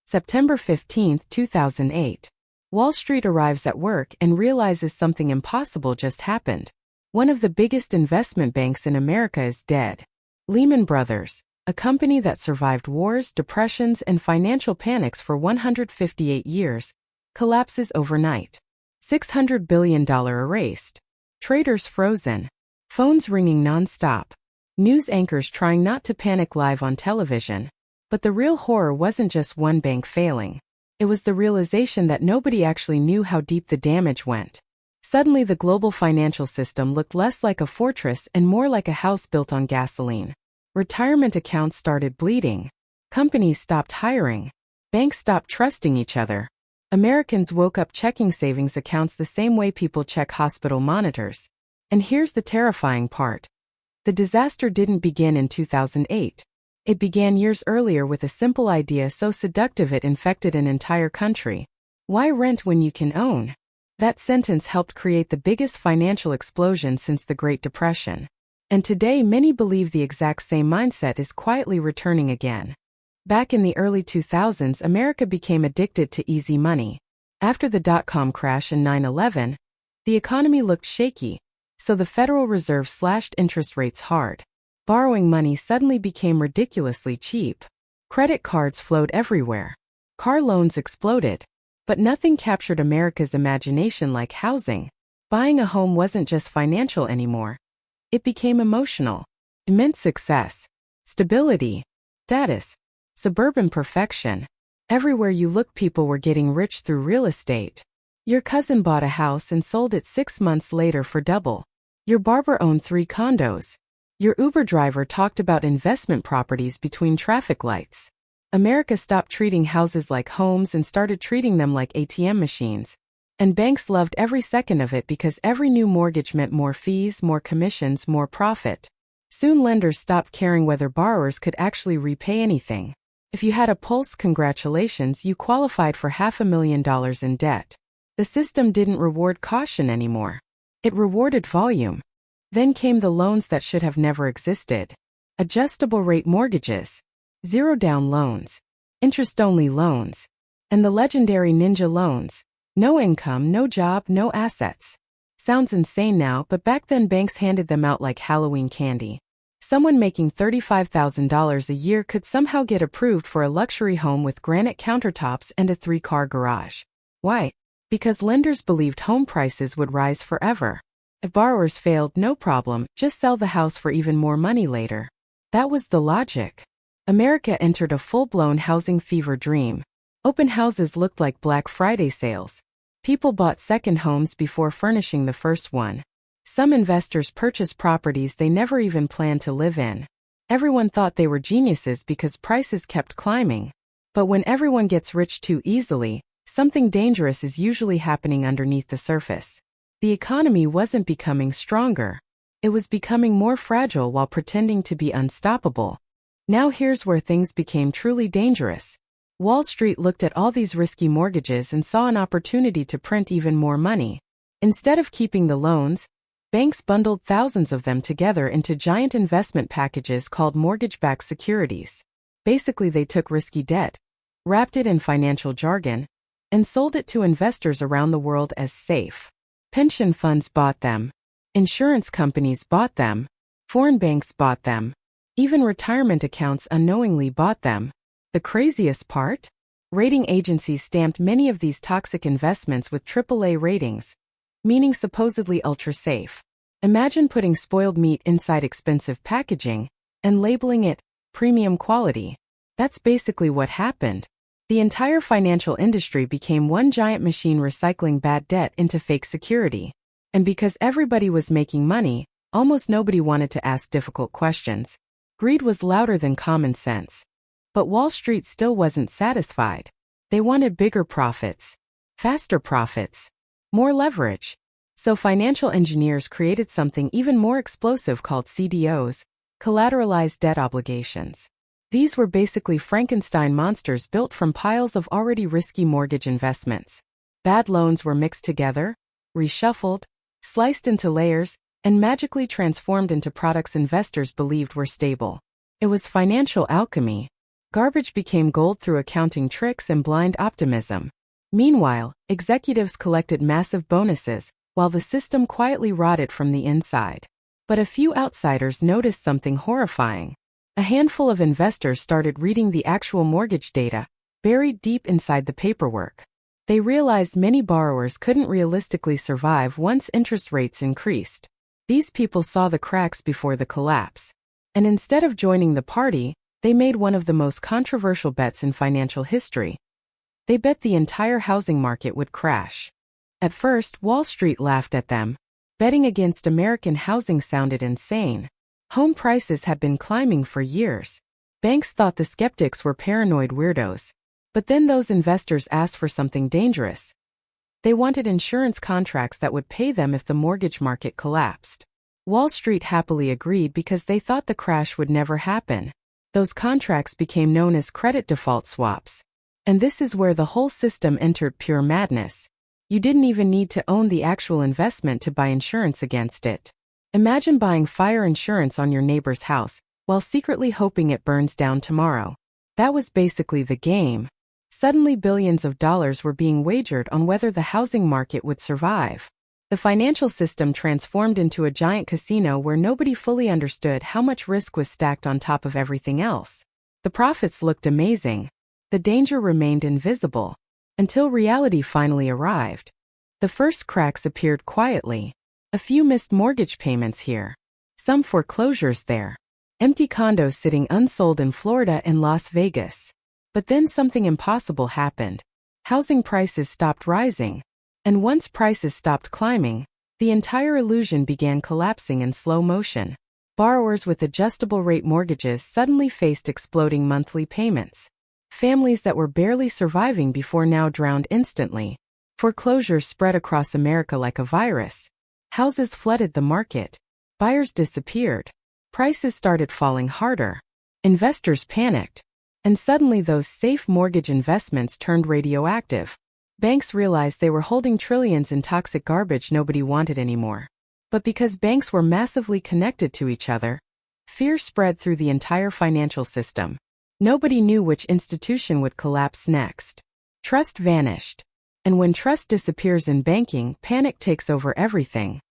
September 15, 2008. Wall Street arrives at work and realizes something impossible just happened. One of the biggest investment banks in America is dead. Lehman Brothers, a company that survived wars, depressions, and financial panics for 158 years, collapses overnight. $600 billion erased. Traders frozen. Phones ringing non-stop. News anchors trying not to panic live on television. But the real horror wasn't just one bank failing. It was the realization that nobody actually knew how deep the damage went. Suddenly the global financial system looked less like a fortress and more like a house built on gasoline. Retirement accounts started bleeding. Companies stopped hiring. Banks stopped trusting each other. Americans woke up checking savings accounts the same way people check hospital monitors. And here's the terrifying part. The disaster didn't begin in 2008. It began years earlier with a simple idea so seductive it infected an entire country. Why rent when you can own? That sentence helped create the biggest financial explosion since the Great Depression. And today many believe the exact same mindset is quietly returning again. Back in the early 2000s, America became addicted to easy money. After the dot-com crash and 9/11, the economy looked shaky, so the Federal Reserve slashed interest rates hard. Borrowing money suddenly became ridiculously cheap. Credit cards flowed everywhere. Car loans exploded. But nothing captured America's imagination like housing. Buying a home wasn't just financial anymore. It became emotional. It meant success, stability, status, suburban perfection. Everywhere you looked, people were getting rich through real estate. Your cousin bought a house and sold it 6 months later for double. Your barber owned 3 condos. Your Uber driver talked about investment properties between traffic lights. America stopped treating houses like homes and started treating them like ATM machines. And banks loved every second of it because every new mortgage meant more fees, more commissions, more profit. Soon lenders stopped caring whether borrowers could actually repay anything. If you had a pulse, congratulations, you qualified for $500,000 in debt. The system didn't reward caution anymore. It rewarded volume. Then came the loans that should have never existed. Adjustable rate mortgages, zero-down loans, interest-only loans, and the legendary ninja loans. No income, no job, no assets. Sounds insane now, but back then banks handed them out like Halloween candy. Someone making $35,000 a year could somehow get approved for a luxury home with granite countertops and a 3-car garage. Why? Because lenders believed home prices would rise forever. If borrowers failed, no problem, just sell the house for even more money later. That was the logic. America entered a full-blown housing fever dream. Open houses looked like Black Friday sales. People bought second homes before furnishing the first one. Some investors purchased properties they never even planned to live in. Everyone thought they were geniuses because prices kept climbing. But when everyone gets rich too easily, something dangerous is usually happening underneath the surface. The economy wasn't becoming stronger. It was becoming more fragile while pretending to be unstoppable. Now here's where things became truly dangerous. Wall Street looked at all these risky mortgages and saw an opportunity to print even more money. Instead of keeping the loans, banks bundled thousands of them together into giant investment packages called mortgage-backed securities. Basically, they took risky debt, wrapped it in financial jargon, and sold it to investors around the world as safe. Pension funds bought them. Insurance companies bought them. Foreign banks bought them. Even retirement accounts unknowingly bought them. The craziest part? Rating agencies stamped many of these toxic investments with AAA ratings, meaning supposedly ultra-safe. Imagine putting spoiled meat inside expensive packaging and labeling it premium quality. That's basically what happened. The entire financial industry became one giant machine recycling bad debt into fake security. And because everybody was making money, almost nobody wanted to ask difficult questions. Greed was louder than common sense. But Wall Street still wasn't satisfied. They wanted bigger profits, faster profits, more leverage. So financial engineers created something even more explosive called CDOs, collateralized debt obligations. These were basically Frankenstein monsters built from piles of already risky mortgage investments. Bad loans were mixed together, reshuffled, sliced into layers, and magically transformed into products investors believed were stable. It was financial alchemy. Garbage became gold through accounting tricks and blind optimism. Meanwhile, executives collected massive bonuses, while the system quietly rotted from the inside. But a few outsiders noticed something horrifying. A handful of investors started reading the actual mortgage data, buried deep inside the paperwork. They realized many borrowers couldn't realistically survive once interest rates increased. These people saw the cracks before the collapse. And instead of joining the party, they made one of the most controversial bets in financial history. They bet the entire housing market would crash. At first, Wall Street laughed at them. Betting against American housing sounded insane. Home prices had been climbing for years. Banks thought the skeptics were paranoid weirdos. But then those investors asked for something dangerous. They wanted insurance contracts that would pay them if the mortgage market collapsed. Wall Street happily agreed because they thought the crash would never happen. Those contracts became known as credit default swaps. And this is where the whole system entered pure madness. You didn't even need to own the actual investment to buy insurance against it. Imagine buying fire insurance on your neighbor's house, while secretly hoping it burns down tomorrow. That was basically the game. Suddenly billions of dollars were being wagered on whether the housing market would survive. The financial system transformed into a giant casino where nobody fully understood how much risk was stacked on top of everything else. The profits looked amazing. The danger remained invisible. Until reality finally arrived. The first cracks appeared quietly. A few missed mortgage payments here. Some foreclosures there. Empty condos sitting unsold in Florida and Las Vegas. But then something impossible happened. Housing prices stopped rising. And once prices stopped climbing, the entire illusion began collapsing in slow motion. Borrowers with adjustable-rate mortgages suddenly faced exploding monthly payments. Families that were barely surviving before now drowned instantly. Foreclosures spread across America like a virus. Houses flooded the market. Buyers disappeared. Prices started falling harder. Investors panicked. And suddenly those safe mortgage investments turned radioactive. Banks realized they were holding trillions in toxic garbage nobody wanted anymore. But because banks were massively connected to each other, fear spread through the entire financial system. Nobody knew which institution would collapse next. Trust vanished. And when trust disappears in banking, panic takes over everything.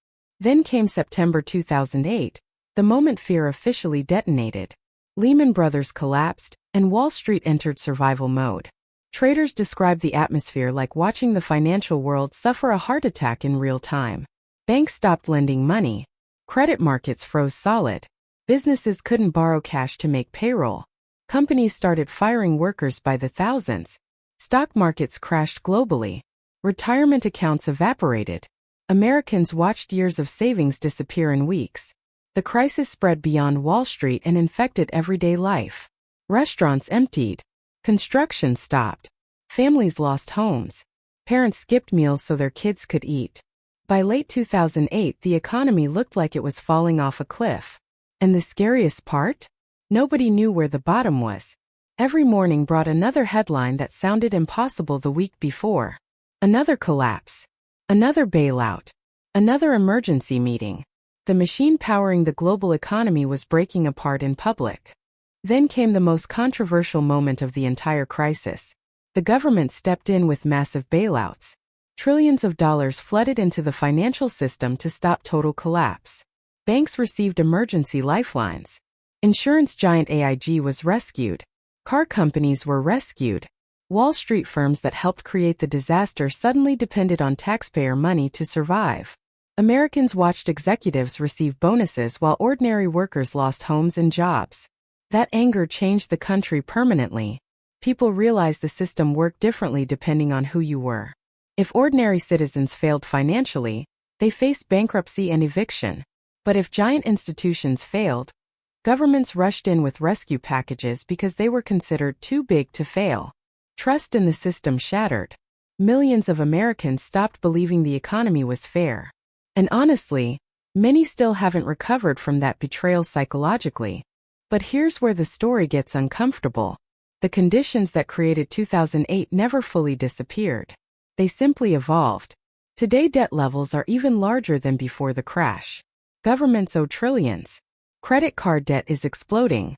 Then came September 2008, the moment fear officially detonated. Lehman Brothers collapsed, and Wall Street entered survival mode. Traders described the atmosphere like watching the financial world suffer a heart attack in real time. Banks stopped lending money. Credit markets froze solid. Businesses couldn't borrow cash to make payroll. Companies started firing workers by the thousands. Stock markets crashed globally. Retirement accounts evaporated. Americans watched years of savings disappear in weeks. The crisis spread beyond Wall Street and infected everyday life. Restaurants emptied. Construction stopped. Families lost homes. Parents skipped meals so their kids could eat. By late 2008, the economy looked like it was falling off a cliff. And the scariest part? Nobody knew where the bottom was. Every morning brought another headline that sounded impossible the week before. Another collapse. Another bailout. Another emergency meeting. The machine powering the global economy was breaking apart in public. Then came the most controversial moment of the entire crisis. The government stepped in with massive bailouts. Trillions of dollars flooded into the financial system to stop total collapse. Banks received emergency lifelines. Insurance giant AIG was rescued. Car companies were rescued. Wall Street firms that helped create the disaster suddenly depended on taxpayer money to survive. Americans watched executives receive bonuses while ordinary workers lost homes and jobs. That anger changed the country permanently. People realized the system worked differently depending on who you were. If ordinary citizens failed financially, they faced bankruptcy and eviction. But if giant institutions failed, governments rushed in with rescue packages because they were considered too big to fail. Trust in the system shattered. Millions of Americans stopped believing the economy was fair. And honestly, many still haven't recovered from that betrayal psychologically. But here's where the story gets uncomfortable. The conditions that created 2008 never fully disappeared. They simply evolved. Today debt levels are even larger than before the crash. Governments owe trillions. Credit card debt is exploding.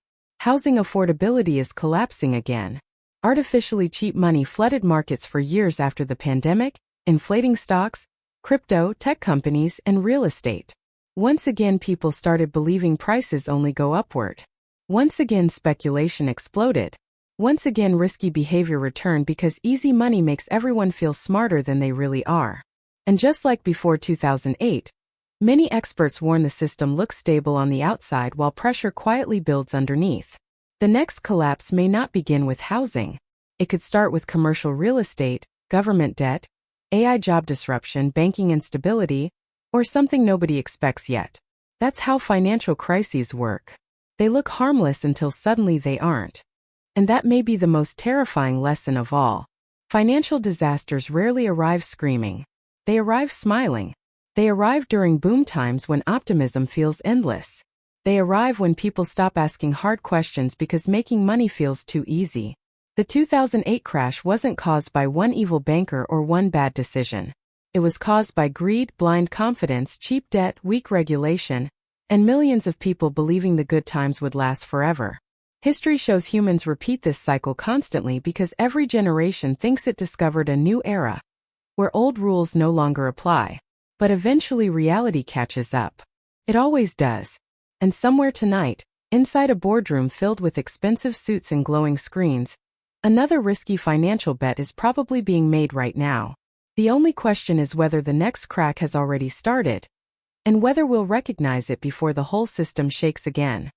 Housing affordability is collapsing again. Artificially cheap money flooded markets for years after the pandemic, inflating stocks, crypto, tech companies, and real estate. Once again, people started believing prices only go upward. Once again, speculation exploded. Once again, risky behavior returned because easy money makes everyone feel smarter than they really are. And just like before 2008, many experts warn the system looks stable on the outside while pressure quietly builds underneath. The next collapse may not begin with housing. It could start with commercial real estate, government debt, AI job disruption, banking instability, or something nobody expects yet. That's how financial crises work. They look harmless until suddenly they aren't. And that may be the most terrifying lesson of all. Financial disasters rarely arrive screaming. They arrive smiling. They arrive during boom times when optimism feels endless. They arrive when people stop asking hard questions because making money feels too easy. The 2008 crash wasn't caused by one evil banker or one bad decision. It was caused by greed, blind confidence, cheap debt, weak regulation, and millions of people believing the good times would last forever. History shows humans repeat this cycle constantly because every generation thinks it discovered a new era, where old rules no longer apply. But eventually reality catches up. It always does. And somewhere tonight, inside a boardroom filled with expensive suits and glowing screens, another risky financial bet is probably being made right now. The only question is whether the next crack has already started, and whether we'll recognize it before the whole system shakes again.